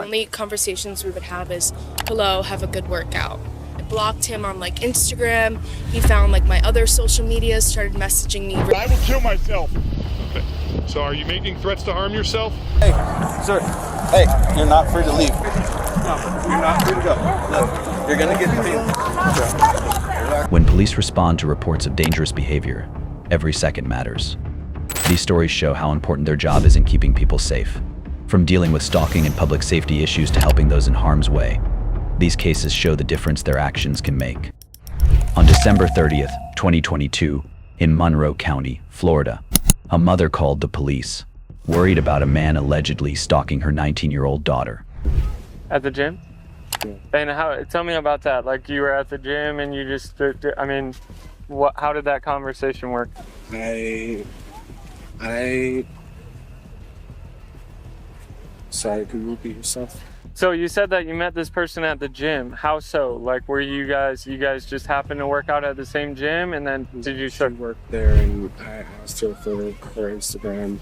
only conversations we would have is, hello, have a good workout. I blocked him on like Instagram. He found like my other social media, started messaging me. I will kill myself. Okay. So are you making threats to harm yourself? Hey, sir. Hey, you're not free to leave. No, you're not free to go. Look, you're gonna get detained. When police respond to reports of dangerous behavior, every second matters. These stories show how important their job is in keeping people safe. From dealing with stalking and public safety issues to helping those in harm's way, these cases show the difference their actions can make. On December 30th, 2022, in Monroe County, Florida, a mother called the police, worried about a man allegedly stalking her 19-year-old daughter. At the gym? And tell me about that. Like, you were at the gym and you just, how did that conversation work? Sorry, could you repeat yourself? So you said that you met this person at the gym. How so? Like, were you guys just happened to work out at the same gym, and then did you start work there? And I asked her for her Instagram.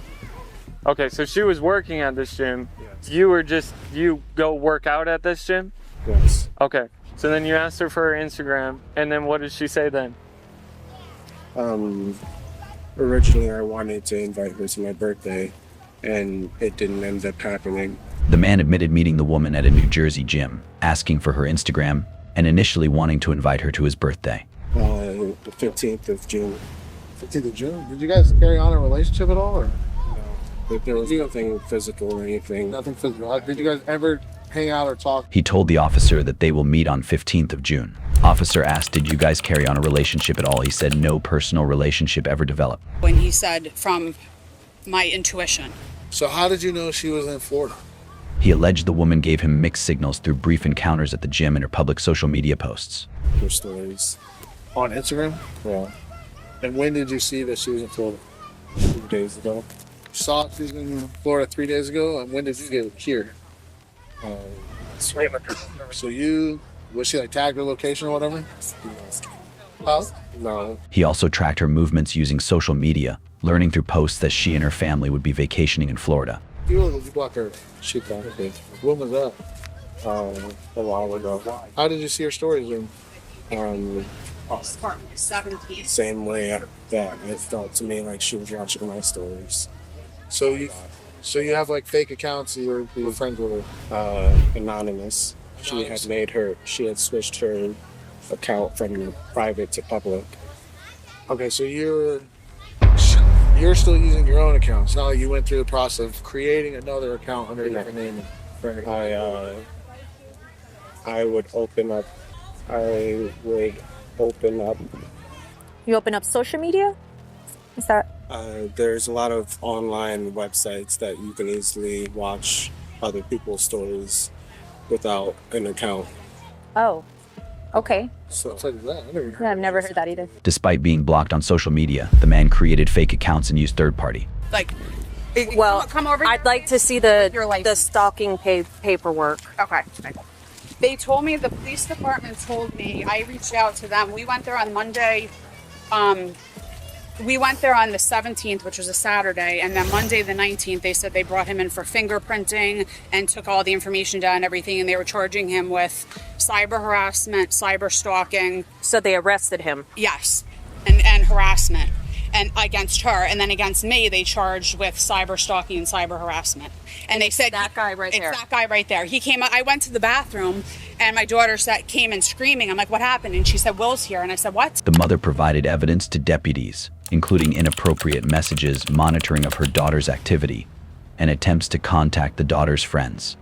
Okay, so she was working at this gym. Yes. You go work out at this gym? Yes. Okay, so then you asked her for her Instagram, and then what did she say then? Originally I wanted to invite her to my birthday, and it didn't end up happening. The man admitted meeting the woman at a New Jersey gym, asking for her Instagram, and initially wanting to invite her to his birthday. The 15th of June. 15th of June? Did you guys carry on a relationship at all, or? No, but there was nothing physical or anything. Nothing physical. Did you guys ever hang out or talk? He told the officer that they will meet on 15th of June. Officer asked, did you guys carry on a relationship at all? He said no personal relationship ever developed. When he said, from my intuition. So how did you know she was in Florida? He alleged the woman gave him mixed signals through brief encounters at the gym and her public social media posts. Her stories. On Instagram? Yeah. And when did you see that she was in Florida? 2 days ago. You saw she was in Florida 3 days ago, and when did you get here? So was she like tagged her location or whatever? Huh? No. He also tracked her movements using social media, learning through posts that she and her family would be vacationing in Florida. You blocked her. She got it. When was that? A while ago. How did you see her stories? Same way that it felt to me like she was watching my stories. So you have like fake accounts. You were friends with her. Anonymous. She had switched her account from private to public. Okay, so you're still using your own account. It's not like you went through the process of creating another account under a different name. I would open up. You open up social media? Is that? There's a lot of online websites that you can easily watch other people's stories without an account. Oh, okay. So I've never heard that either. Despite being blocked on social media, the man created fake accounts and used third-party. Well, come over. I'd like to see the stalking paperwork. Okay. They told me, the police department told me, I reached out to them. We went there on Monday. We went there on the 17th, which was a Saturday, and then Monday the 19th, they said they brought him in for fingerprinting and took all the information down and everything, and they were charging him with cyber harassment, cyber stalking. So they arrested him? Yes, and harassment, and against her, and then against me, they charged with cyber stalking and cyber harassment. And they said that guy right there. It's that guy right there. He came. I went to the bathroom, and my daughter came in screaming. I'm like, "What happened?" And she said, "Will's here." And I said, "What?" The mother provided evidence to deputies, including inappropriate messages, monitoring of her daughter's activity, and attempts to contact the daughter's friends.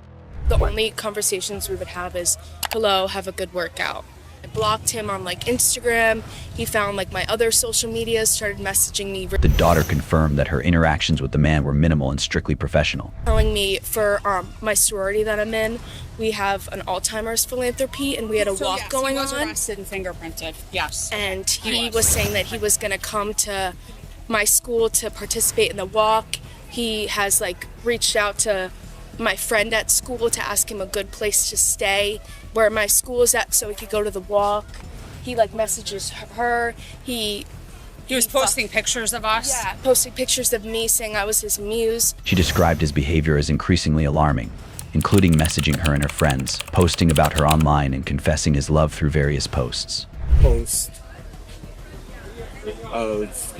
The only conversations we would have is, hello, have a good workout. I blocked him on like Instagram. He found like my other social media, started messaging me. The daughter confirmed that her interactions with the man were minimal and strictly professional. Telling me for my sorority that I'm in, we have an Alzheimer's philanthropy and we had a walk going on. He was arrested and fingerprinted, yes. And he was saying that he was gonna come to my school to participate in the walk. He has like reached out to my friend at school to ask him a good place to stay where my school is at so he could go to the walk. He like messages her. He was posting pictures of us. Yeah, posting pictures of me saying I was his muse. She described his behavior as increasingly alarming. including messaging her and her friends, posting about her online, and confessing his love through various posts. Post of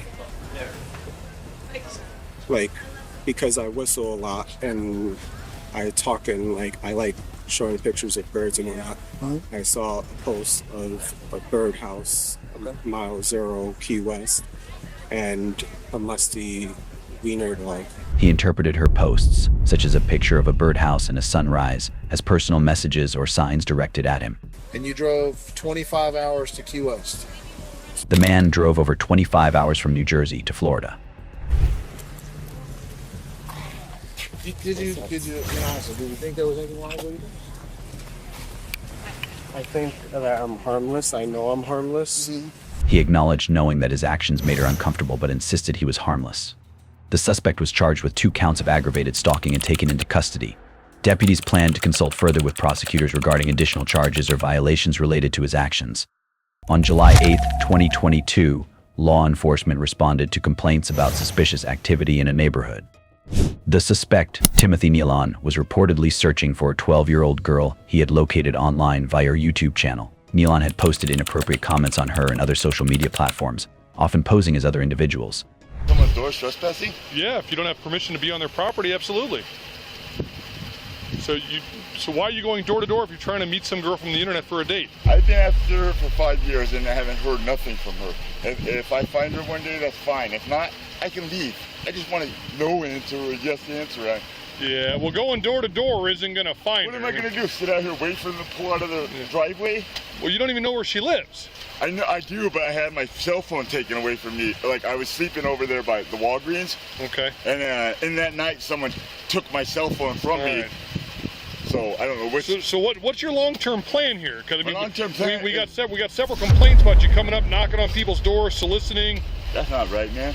like, because I whistle a lot and I talk and like I like showing pictures of birds and whatnot. I saw a post of a birdhouse, mile 0, Key West, and a musty wiener dog. He interpreted her posts, such as a picture of a birdhouse and a sunrise, as personal messages or signs directed at him. And you drove 25 hours to Key West. The man drove over 25 hours from New Jersey to Florida. Did you be honest, did you think there was anything wrong with you? I think that I'm harmless. I know I'm harmless. He acknowledged knowing that his actions made her uncomfortable, but insisted he was harmless. The suspect was charged with 2 counts of aggravated stalking and taken into custody. Deputies planned to consult further with prosecutors regarding additional charges or violations related to his actions. On July 8, 2022, law enforcement responded to complaints about suspicious activity in a neighborhood. The suspect, Timothy Nealon, was reportedly searching for a 12-year-old girl he had located online via her YouTube channel. Nealon had posted inappropriate comments on her and other social media platforms, often posing as other individuals. Someone's door trespassing? Yeah, if you don't have permission to be on their property, absolutely. So why are you going door to door if you're trying to meet some girl from the internet for a date? I've been after her for 5 years and I haven't heard nothing from her. If I find her one day, that's fine. If not, I can leave. I just want a no answer or a yes answer. Yeah, well, going door to door isn't going to find her. What am I going to do? Sit out here, wait for them to pull out of the driveway? Well, you don't even know where she lives. I know I do, but I had my cell phone taken away from me. Like, I was sleeping over there by the Walgreens. Okay. And in that night, someone took my cell phone from me. Right. So I don't know which. So what's your long-term plan here? Because I mean, long-term plan we got several complaints about you coming up, knocking on people's doors, soliciting. That's not right, man.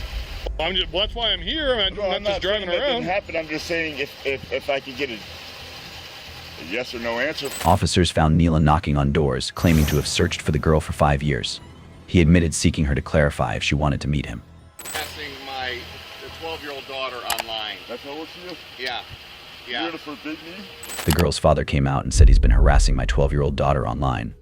Well, that's why I'm here. I'm not just driving saying that around. didn't happen. I'm just saying if I could get a yes or no answer. Officers found Nealon knocking on doors, claiming to have searched for the girl for 5 years. He admitted seeking her to clarify if she wanted to meet him. Passing my 12-year-old daughter online. That's not what she is? Yeah. You're here to forbid me? The girl's father came out and said he's been harassing my 12-year-old daughter online.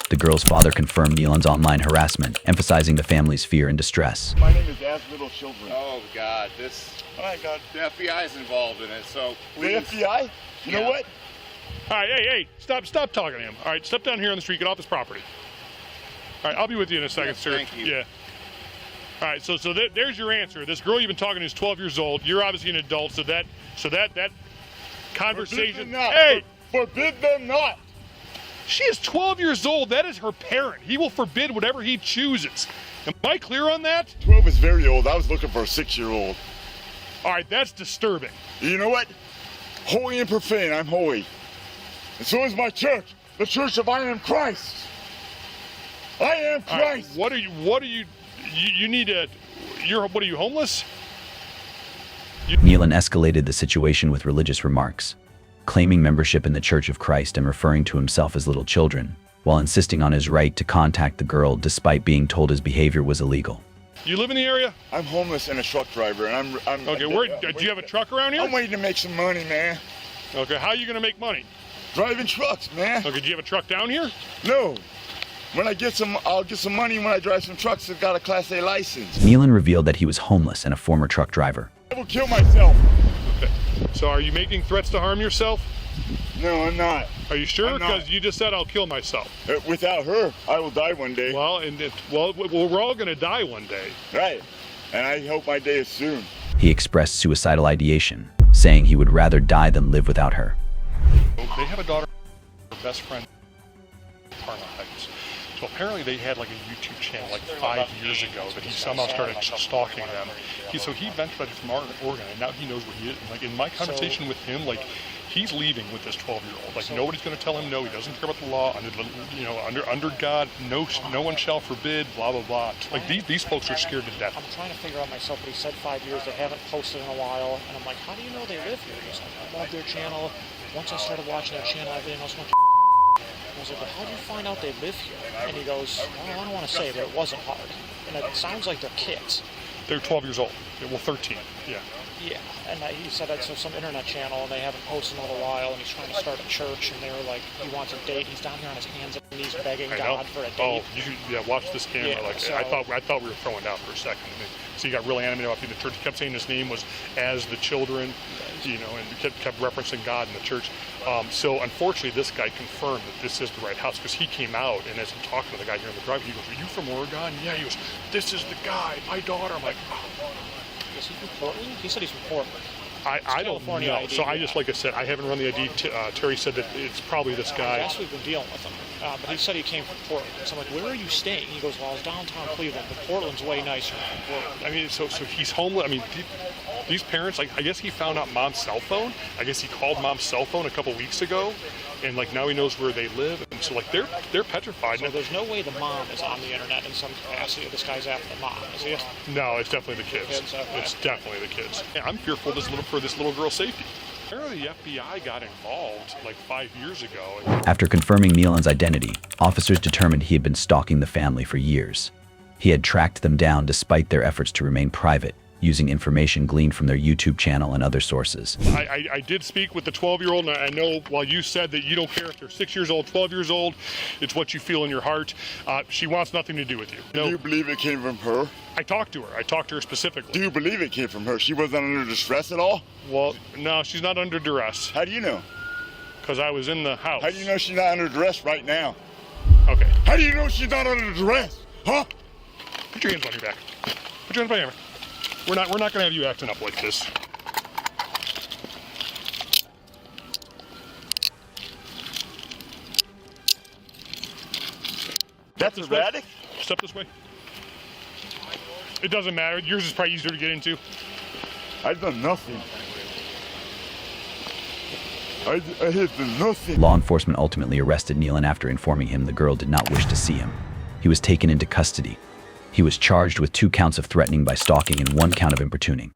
The girl's father confirmed Nealon's online harassment, emphasizing the family's fear and distress. My name is As Little Children. Oh, God. Oh, my God. The FBI is involved in it, so please. The FBI? You know what? All right, hey, stop talking to him. All right, step down here on the street, get off this property. All right, I'll be with you in a second, sir. Thank you. Yeah. All right, so there's your answer. This girl you've been talking to is 12 years old. You're obviously an adult, so that conversation. Forbid them not. Hey, forbid them not. She is 12 years old. That is her parent. He will forbid whatever he chooses. Am I clear on that? 12 is very old. I was looking for a 6-year-old. All right, that's disturbing. You know what? Holy and profane, I'm holy. And so is my church, the Church of I Am Christ. I am Christ. Right, what are you need to, what are you, homeless? Nealon escalated the situation with religious remarks, claiming membership in the Church of Christ and referring to himself as little children, while insisting on his right to contact the girl despite being told his behavior was illegal. You live in the area? I'm homeless and a truck driver, and I'm okay, do you have a truck around here? I'm waiting to make some money, man. Okay, how are you going to make money? Driving trucks, man. Okay, do you have a truck down here? No. When I get some, I'll get some money when I drive some trucks that got a Class A license. Nealon revealed that he was homeless and a former truck driver. I will kill myself. Okay. So are you making threats to harm yourself? No, I'm not. Are you sure? Because you just said I'll kill myself. Without her, I will die one day. Well, we're all going to die one day. Right. And I hope my day is soon. He expressed suicidal ideation, saying he would rather die than live without her. They have a daughter, her best friend, Parma Heights. So apparently they had like a YouTube channel like 5 years ago that he somehow started stalking them. So he ventured from Oregon, and now he knows where he is. And like in my conversation with him, like he's leaving with this 12-year-old. Like nobody's going to tell him no. He doesn't care about the law. Under God, no one shall forbid. Blah blah blah. Like these folks are scared to death. I'm trying to figure out myself, but he said 5 years. They haven't posted in a while, and I'm like, how do you know they live here? He's like, I love their channel. Once I started watching their channel, everything else went to I was like, well, how do you find out they live here? And he goes, well, I don't want to say, but it wasn't hard. And it sounds like they're kids. They're 12 years old. Well, 13, yeah. Yeah, and he said that's some internet channel, and they haven't posted in a little while, and he's trying to start a church, and they were like, he wants a date. He's down here on his hands and knees begging God for a date. Oh, you should, watch this camera. Yeah, so, I thought we were throwing down for a second. So he got really animated about being in the church. He kept saying his name was as the children, and kept referencing God in the church. So unfortunately, this guy confirmed that this is the right house because he came out, and as he talked to the guy here in the drive, he goes, "Are you from Oregon?" Yeah, he goes, "This is the guy, my daughter." I'm like, oh. Is he from Portland? He said he's from Portland. I don't know. ID, so I just, like I said, I haven't run the ID. Terry said that it's probably this guy. Yes, we've been dealing with him. But he said he came from Portland. So I'm like, where are you staying? He goes, well, I was downtown Cleveland, but Portland's way nicer than Portland. I mean, so he's homeless. I mean, these parents, like, I guess he found out mom's cell phone. I guess he called mom's cell phone a couple weeks ago, and like now he knows where they live. And so like they're petrified. So there's no way the mom is on the internet in some capacity. This guy's after the mom, is he? No, it's definitely the kids. Okay. It's definitely the kids. Yeah, I'm fearful for this little girl's safety. Apparently the FBI got involved like 5 years ago. After confirming Milan's identity, officers determined he had been stalking the family for years. He had tracked them down despite their efforts to remain private, using information gleaned from their YouTube channel and other sources. I did speak with the 12-year-old, and I know while you said that you don't care if they're 6 years old, 12 years old, it's what you feel in your heart. She wants nothing to do with you. Do you believe it came from her? I talked to her. I talked to her specifically. Do you believe it came from her? She wasn't under distress at all? Well, no, she's not under duress. How do you know? Because I was in the house. How do you know she's not under duress right now? Okay. How do you know she's not under duress? Huh? Put your hands on your back. Put your hands behind your back. We're not gonna have you acting up like this. That's erratic? Step this way. It doesn't matter. Yours is probably easier to get into. I've done nothing. I have done nothing. Law enforcement ultimately arrested Nealon after informing him the girl did not wish to see him. He was taken into custody. He was charged with 2 counts of threatening by stalking and 1 count of importuning.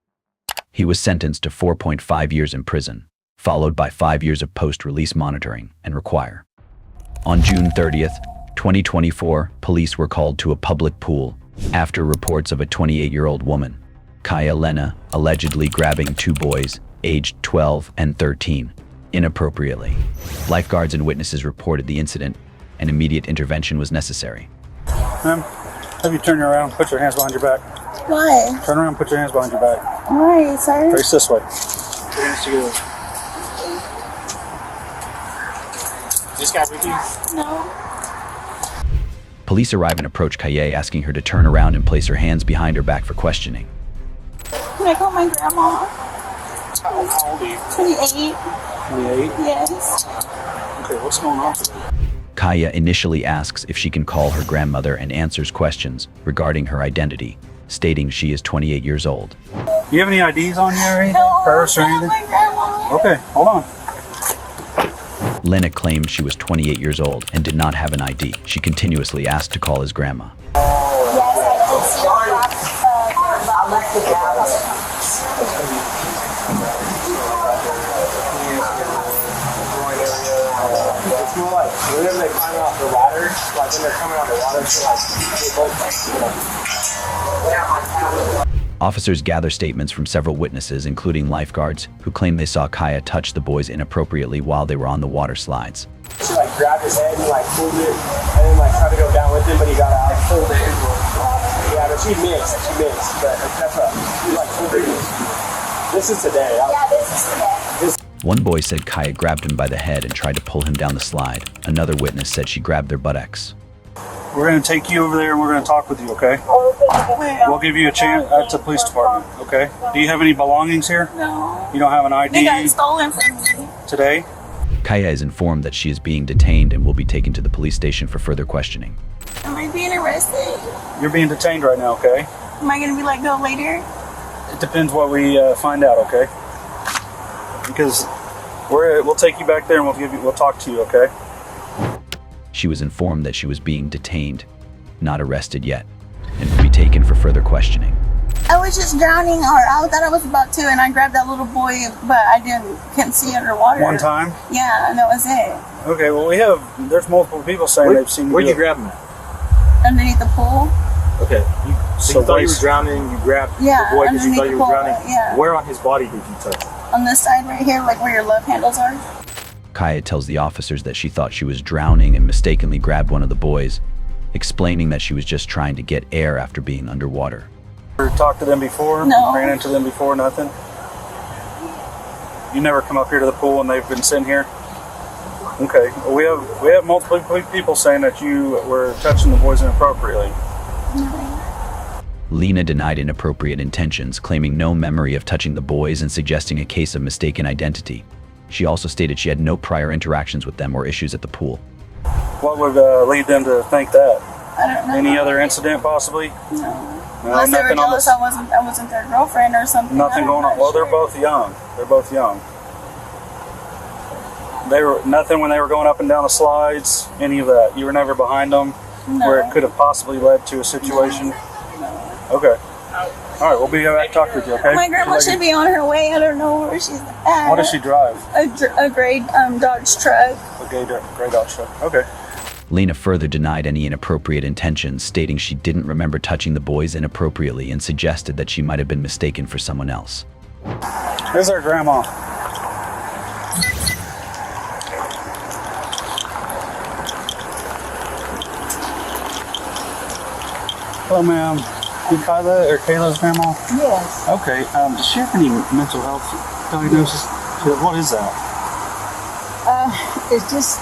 He was sentenced to 4.5 years in prison, followed by 5 years of post-release monitoring and require. On June 30th, 2024, police were called to a public pool after reports of a 28-year-old woman, Kaya Lena, allegedly grabbing 2 boys, aged 12 and 13, inappropriately. Lifeguards and witnesses reported the incident, and immediate intervention was necessary. Ma'am, have you turn around, put your hands behind your back. Why? Turn around, put your hands behind your back. Why, sir? Face this way. Put your hands together. Is this guy with you? No. Police arrive and approach Kaya, asking her to turn around and place her hands behind her back for questioning. Can I call my grandma? How old are you? 28. 28? Yes. Okay, what's going on today? Kaya initially asks if she can call her grandmother and answers questions regarding her identity, stating she is 28 years old. Do you have any IDs on you or anything? No, Purse or anything? my grandma. Okay, hold on. Lena claimed she was 28 years old and did not have an ID. She continuously asked to call his grandma. It's more like whenever they climb out the ladder, like when they're coming out the water, so like they both Officers gather statements from several witnesses, including lifeguards, who claim they saw Kaya touch the boys inappropriately while they were on the water slides. She like grabbed his head and like pulled it, and then like tried to go down with him, but he got out, like pulled it. Yeah, but she missed, but that's what he like pulled it. This is today. Yeah, this is today. One boy said Kaya grabbed him by the head and tried to pull him down the slide. Another witness said she grabbed their buttocks. We're going to take you over there and we're going to talk with you, okay? We'll give you a chance at the police department, okay? Do you have any belongings here? No. You don't have an ID? They got stolen from me. Today? Kaya is informed that she is being detained and will be taken to the police station for further questioning. Am I being arrested? You're being detained right now, okay? Am I going to be let go later? It depends what we find out, okay? Because we'll take you back there and we'll talk to you, okay? She was informed that she was being detained, not arrested yet, and will be taken for further questioning. I was just drowning, or I thought I was about to, and I grabbed that little boy, but I couldn't see underwater. One time? Yeah, and that was it. Okay, well there's multiple people saying they've seen you. Where'd you grab him at? Underneath the pool. Okay, So you thought you Bryce- were drowning, you grabbed Yeah, the boy because you underneath thought you the were pool, drowning. yeah. Where on his body did you touch? On this side right here, like where your love handles are. Kaya tells the officers that she thought she was drowning and mistakenly grabbed one of the boys, explaining that she was just trying to get air after being underwater. Ever talked to them before? No. Ran into them before? Nothing? You never come up here to the pool and they've been sitting here? Okay. Well, we have multiple people saying that you were touching the boys inappropriately. Lena denied inappropriate intentions, claiming no memory of touching the boys and suggesting a case of mistaken identity. She also stated she had no prior interactions with them or issues at the pool. What would lead them to think that? I don't know. Any other incident possibly? No. Unless they were nothing on jealous this. I wasn't their girlfriend or something. Nothing going on. Well, they're both young. They're both young. They were nothing when they were going up and down the slides. Any of that. You were never behind them, where it could have possibly led to a situation. Okay. All right. We'll be back to talk with you. Okay. My grandma should be on her way. I don't know where she's at. What does she drive? A gray Dodge truck. A gray Dodge truck. Okay. Lena further denied any inappropriate intentions, stating she didn't remember touching the boys inappropriately and suggested that she might have been mistaken for someone else. Here's our grandma. Hello, ma'am. You Kayla's grandma? Yes. Okay. Does she have any mental health diagnosis? What is that? It's just,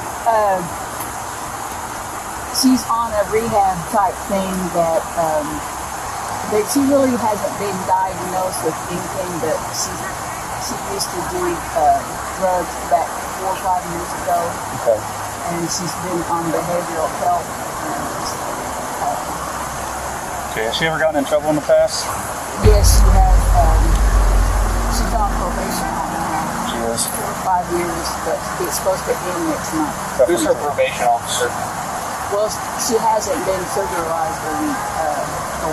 she's on a rehab type thing that she really hasn't been diagnosed with anything, but she used to do drugs back 4 or 5 years ago. Okay. And she's been on behavioral health. Okay. Has she ever gotten in trouble in the past? Yes, she has. She's on probation right now. She is. For 5 years, but it's supposed to end next month. Who's her probation officer? Well, she hasn't been supervised in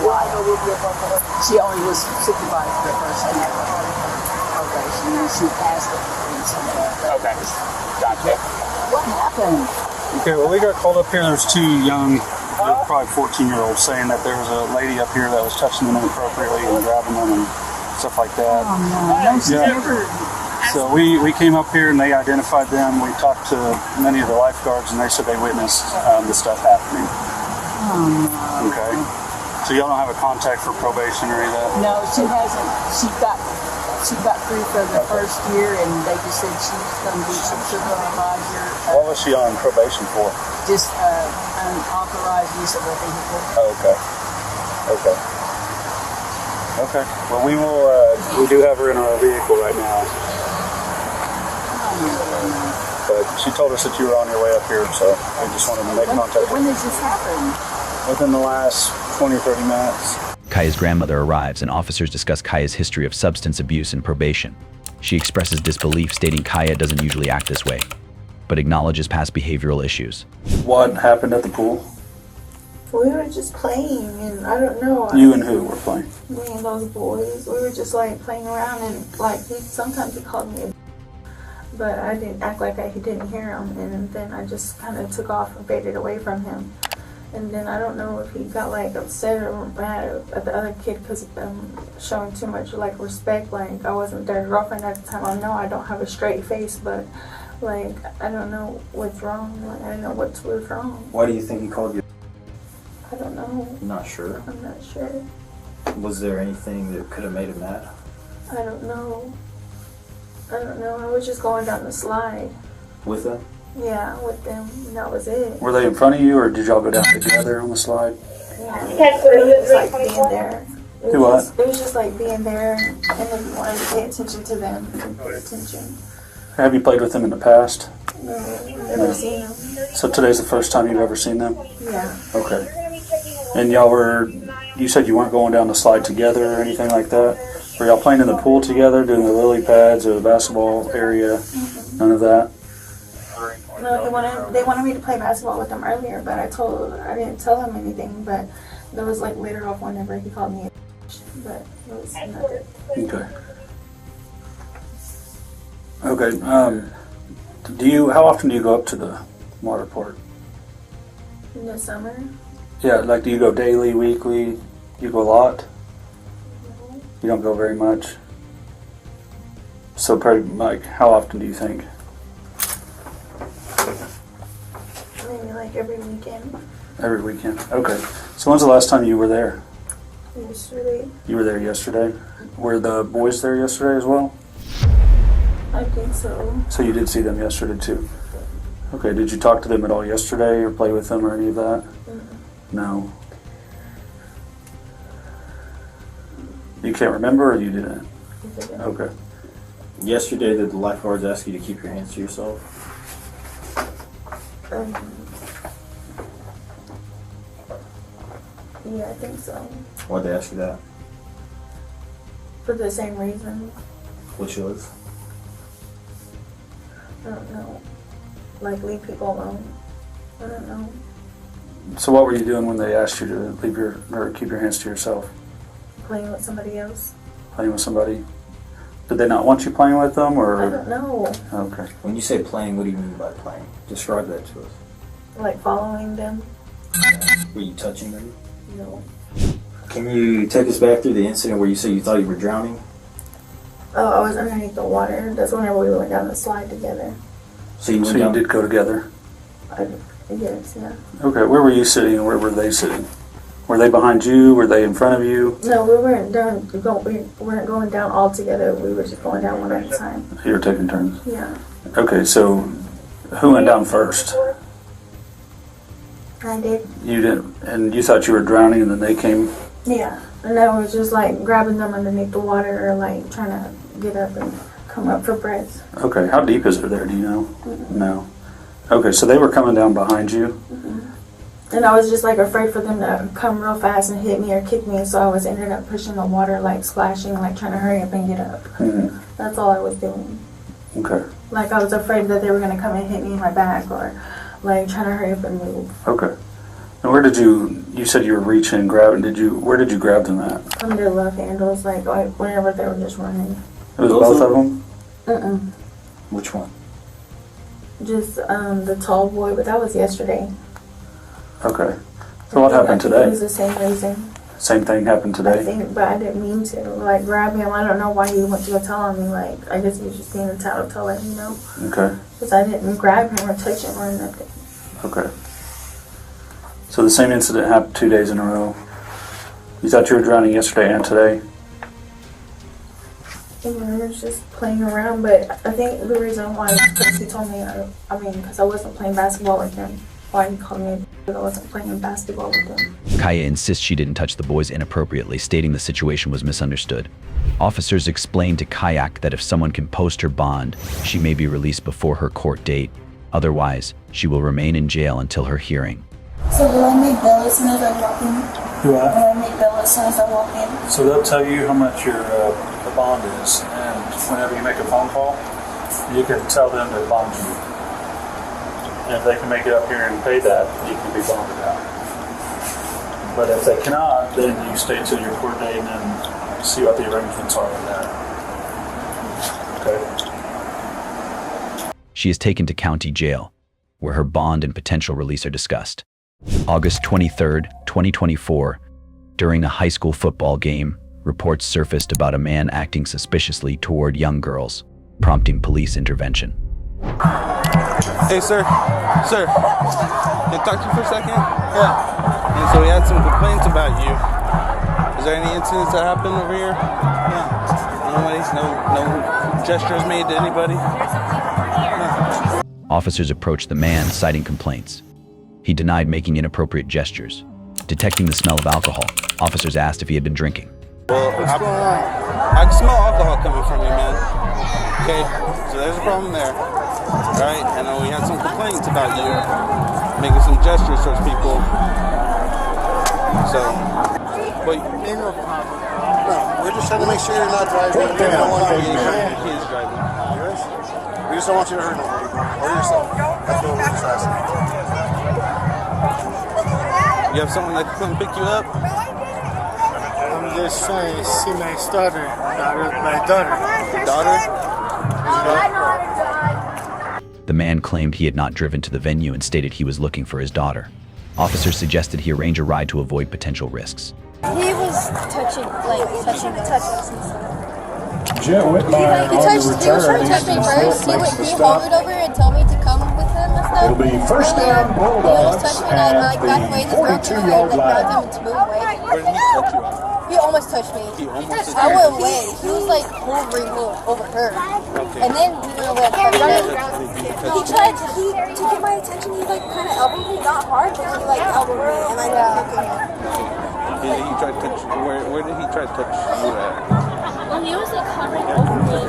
a while. She only was supervised the first time of probation, and she passed it. Okay, gotcha. What happened? Okay, well, we got called up here. There's 2 young, they're probably 14-year-olds, saying that there was a lady up here that was touching them inappropriately and grabbing them and stuff like that. Oh, no. She's never... So we came up here and they identified them. We talked to many of the lifeguards and they said they witnessed this stuff happening. Oh, no. Okay. So y'all don't have a contact for probation or any of that? No, she hasn't. She got through for the first year, and they just said she was going to be some supervisor. What was she on probation for? Just unauthorized use of a vehicle. Oh, okay. Okay. Okay. Well, we do have her in our vehicle right now. But she told us that you were on your way up here, so we just wanted to make contact. When did this happen? Within the last 20 or 30 minutes. Kaya's grandmother arrives and officers discuss Kaya's history of substance abuse and probation. She expresses disbelief, stating Kaya doesn't usually act this way, but acknowledges past behavioral issues. What happened at the pool? We were just playing, and I don't know. You and who were playing? Me and those boys. We were just like playing around, and like sometimes he called me, but I didn't act like he didn't hear him, and then I just kind of took off and faded away from him. And then I don't know if he got like upset or mad at the other kid because of them showing too much like respect. Like I wasn't their girlfriend at the time. I know I don't have a straight face, but like I don't know what's wrong. Like I don't know what's wrong. Why do you think he called you? I don't know. Not sure. I'm not sure. Was there anything that could have made him mad? I don't know. I don't know. I was just going down the slide. With him? Yeah, with them. And that was it. Were they in front of you, or did y'all go down together on the slide? Yeah. It was like being there. It Do was what? It was just like being there, and then you wanted to pay attention to them and pay attention. Have you played with them in the past? No, never seen them. So today's the first time you've ever seen them? Yeah. Okay. And you said you weren't going down the slide together or anything like that? Were y'all playing in the pool together, doing the lily pads or the basketball area? None of that? No, they wanted me to play basketball with them earlier, but I didn't tell him anything, but there was like later off whenever he called me a but it was nothing. Okay. How often do you go up to the water port? In the summer? Yeah, like do you go daily, weekly? You go a lot? You don't go very much? So probably, like, how often do you think? Maybe like every weekend. Every weekend. Okay. So when's the last time you were there? Yesterday. You were there yesterday? Were the boys there yesterday as well? I think so. So you did see them yesterday too? Okay. Did you talk to them at all yesterday or play with them or any of that? No. You can't remember, or you didn't? Okay. Yesterday, did the lifeguards ask you to keep your hands to yourself? Yeah, I think so. Why'd they ask you that? For the same reason. Which was? I don't know. Like, leave people alone. I don't know. So what were you doing when they asked you to leave or keep your hands to yourself? Playing with somebody else. Playing with somebody? Did they not want you playing with them, or? I don't know. Okay. When you say playing, what do you mean by playing? Describe that to us. Like following them. Were you touching them? No. Can you take us back through the incident where you said you thought you were drowning? Oh, I was underneath the water. That's whenever we went down the slide together. So you did go together? Yes, yeah. Okay, where were you sitting and where were they sitting? Were they behind you? Were they in front of you? No, we weren't we weren't going down all together. We were just going down one at a time. You were taking turns? Yeah. Okay, so who went down first? I did. You didn't, and you thought you were drowning and then they came? Yeah. And I was just like grabbing them underneath the water or like trying to get up and come up for breath. Okay, how deep is it there, do you know? No. Okay, so they were coming down behind you? And I was just like afraid for them to come real fast and hit me or kick me, so I was ended up pushing the water, like splashing, like trying to hurry up and get up. That's all I was doing. Okay. Like I was afraid that they were gonna come and hit me in my back or like trying to hurry up and move. Okay. And where did you said you were reaching and grabbing, where did you grab them at? From their love handles, like whenever they were just running. It was both of them? Which one? Just the tall boy, but that was yesterday. Okay. So what happened today? It was the same reason. Same thing happened today? I think, but I didn't mean to. Like, grab him. I don't know why he went to go tell on me. Like, I guess he was just being a tattletale, you know? Okay. Because I didn't grab him or touch him or nothing. Okay. So the same incident happened 2 days in a row. You thought you were drowning yesterday and today? I was just playing around, but I think the reason why is because he told me, because I wasn't playing basketball with him. Why he called me because I wasn't playing basketball with him. Kaya insists she didn't touch the boys inappropriately, stating the situation was misunderstood. Officers explained to Kayak that if someone can post her bond, she may be released before her court date. Otherwise, she will remain in jail until her hearing. So do I make bail as soon as I walk in? Do I? Do I make bail as soon as I walk in? So they'll tell you how much your the bond is, and whenever you make a phone call, you can tell them to bond you. And if they can make it up here and pay that, you can be bonded out. But if they cannot, then you stay till your court date and then see what the arrangements are for that. Okay. She is taken to county jail, where her bond and potential release are discussed. August 23rd, 2024, during a high school football game, reports surfaced about a man acting suspiciously toward young girls, prompting police intervention. Hey, sir. Sir. Can I talk to you for a second? Yeah. And so we had some complaints about you. Is there any incidents that happened over here? No gestures made to anybody? No. Officers approached the man, citing complaints. He denied making inappropriate gestures. Detecting the smell of alcohol, officers asked if he had been drinking. Well, I can smell alcohol coming from you, man. Okay, so there's a problem there. Right? And we had some complaints about you making some gestures towards people. So, but ain't no problem. No, we're just trying to make sure you're not driving. We don't want you to get hurt. He is driving. Yours? We just don't want you to hurt nobody or yourself. That's what we're just asking. You have someone that can come pick you up? I'm just trying to see my daughter. My daughter. Daughter? The man claimed he had not driven to the venue and stated he was looking for his daughter. Officers suggested he arrange a ride to avoid potential risks. He was touching us and stuff. Jet Whitmire He was trying to touch me first. He hovered over and told me to come with him and stuff. It'll be first down He almost Bulldogs touched me and I got away. at This girl the came 42-yard over and line. grabbed him to move away. Where did he touch you at? He almost touched me. I went away. He was like hovering over her. And then we went away. He tried to get my attention. He like kind of elbowed me, not hard, but he like elbowed me, and I got looked at him. He tried to touch. Where did he try to touch you at? Well, he was like hovering over me.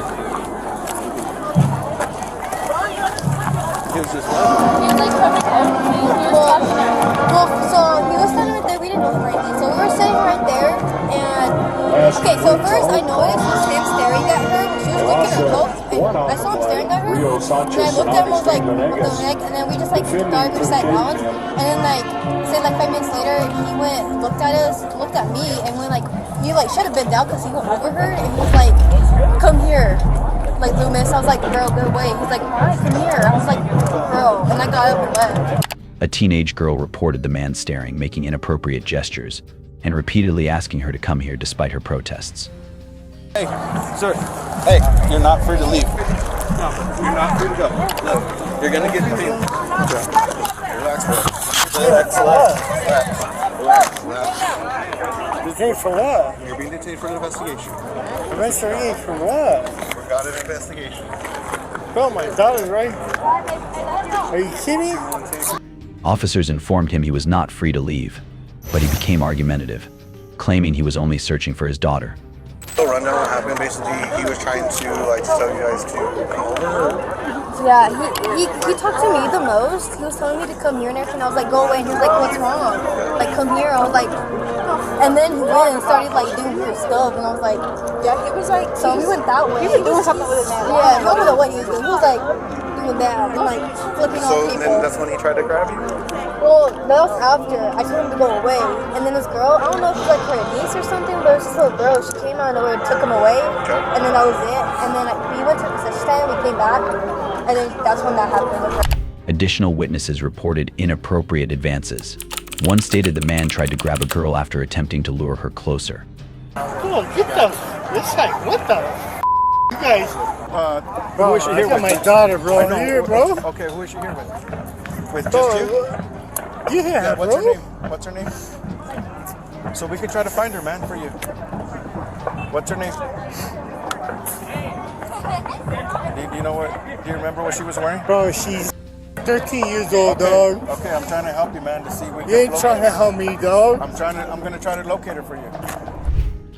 He was just He was like hovering over me. He was talking to me. Well, so he was standing right there. We didn't know him right then. So we were sitting right there, and okay. So first I noticed was him staring at her. She was looking at her coat, and I saw him staring at her. And I looked at him. I was like, "What the heck?" And then we just like started to sat down, and then like say like 5 minutes later, he went, looked at us, looked at me, and went like he like should have been down because he went over her, and he was like, "Come here." Like Loomis, I was like, "Bro, go away." He's like, "Alright, come here." I was like, "Bro," and I got up and left. A teenage girl reported the man staring, making inappropriate gestures, and repeatedly asking her to come here despite her protests. Hey, sir. Hey, you're not free to leave. No, you're not free to go. Look, you're gonna get detained. Relax, bro. Relax. Detained for what? You're being detained for an investigation. Investigating for what? We got an investigation. Bro, my daughter's right. Are you kidding? Officers informed him he was not free to leave, but he became argumentative, claiming he was only searching for his daughter. The rundown what happened, basically, he was trying to tell you guys to come over. Yeah, he talked to me the most. He was telling me to come here and everything. I was like, "Go away." And he was like, "What's wrong?" Like, "Come here." I was like, and then he went and started like doing weird stuff, and I was like, "Yeah." He was like, so we went that way. He was doing something with his man. Yeah, I don't know what he was doing. He was like doing that and like flipping off people. So then that's when he tried to grab you? Well, that was after. I told him to go away. And then this girl, I don't know if it was like her niece or something, but it was this little girl. She came out of nowhere and took him away. And then that was it. And then we went to the concession stand, we came back, and then that's when that happened. Additional witnesses reported inappropriate advances. One stated the man tried to grab a girl after attempting to lure her closer. Bro, get the. It's like, what the? You guys. Who is she here with? My daughter, bro. I know. Here, bro. Okay, who is she here with? With just Bro, you? yeah, What's her bro. name? What's her name? So we can try to find her, man, for you. What's her name? Do you know what? Do you remember what she was wearing? Bro, she's 13 years old, dog. Okay, I'm trying to help you, man, to see what You ain't trying to help me, dog. I'm gonna try to locate her for you.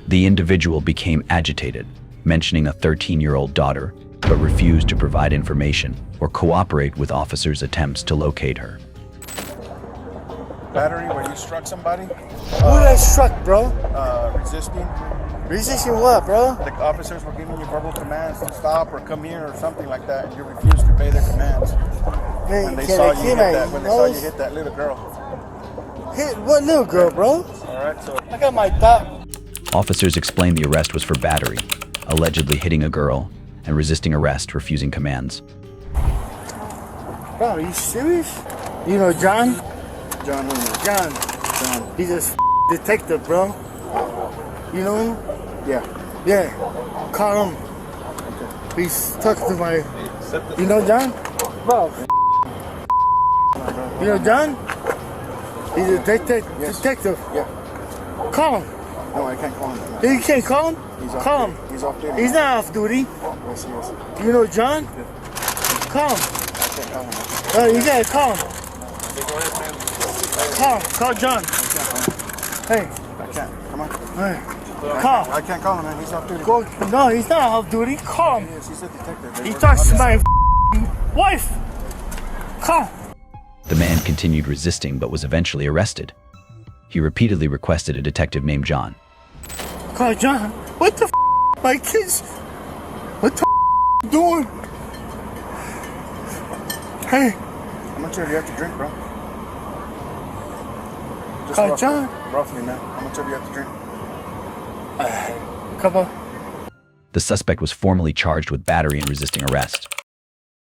The individual became agitated, mentioning a 13-year-old daughter, but refused to provide information or cooperate with officers' attempts to locate her. Battery where you struck somebody? Who that struck, bro? Resisting. Resisting what, bro? The officers were giving you verbal commands to stop or come here or something like that, and you refused to obey their commands. Hey, When they can saw I you get hit my that, when they saw you nose? hit that little girl. Hit what little girl, bro? All right, so I got my thought. Officers explained the arrest was for battery, allegedly hitting a girl, and resisting arrest, refusing commands. Bro, are you serious? You know John? John who? John. He's a detective, bro. You know him? Yeah. Yeah. Call him. He's talking to my. You know John? Bro. You know John? He's a detective. Yeah. Call him. No, I can't call him. You can't call him? He's off Call duty. him. He's off duty. He's not off duty. Yes, he is. You know John? Call him. I can't call him. You gotta call him. Call John. Hey. I can't. Come on. Hey. Call. I can't call him, man. He's off duty. Go. No, he's not off duty. Call him. Yes, he's a detective. He talks to my wife. Call. The man continued resisting but was eventually arrested. He repeatedly requested a detective named John. Call John. What the my kids? What the doing? Hey. How much do you have to drink, bro? Just Call roughly, John. Roughly, man. How much do you have to drink? Come on. The suspect was formally charged with battery and resisting arrest.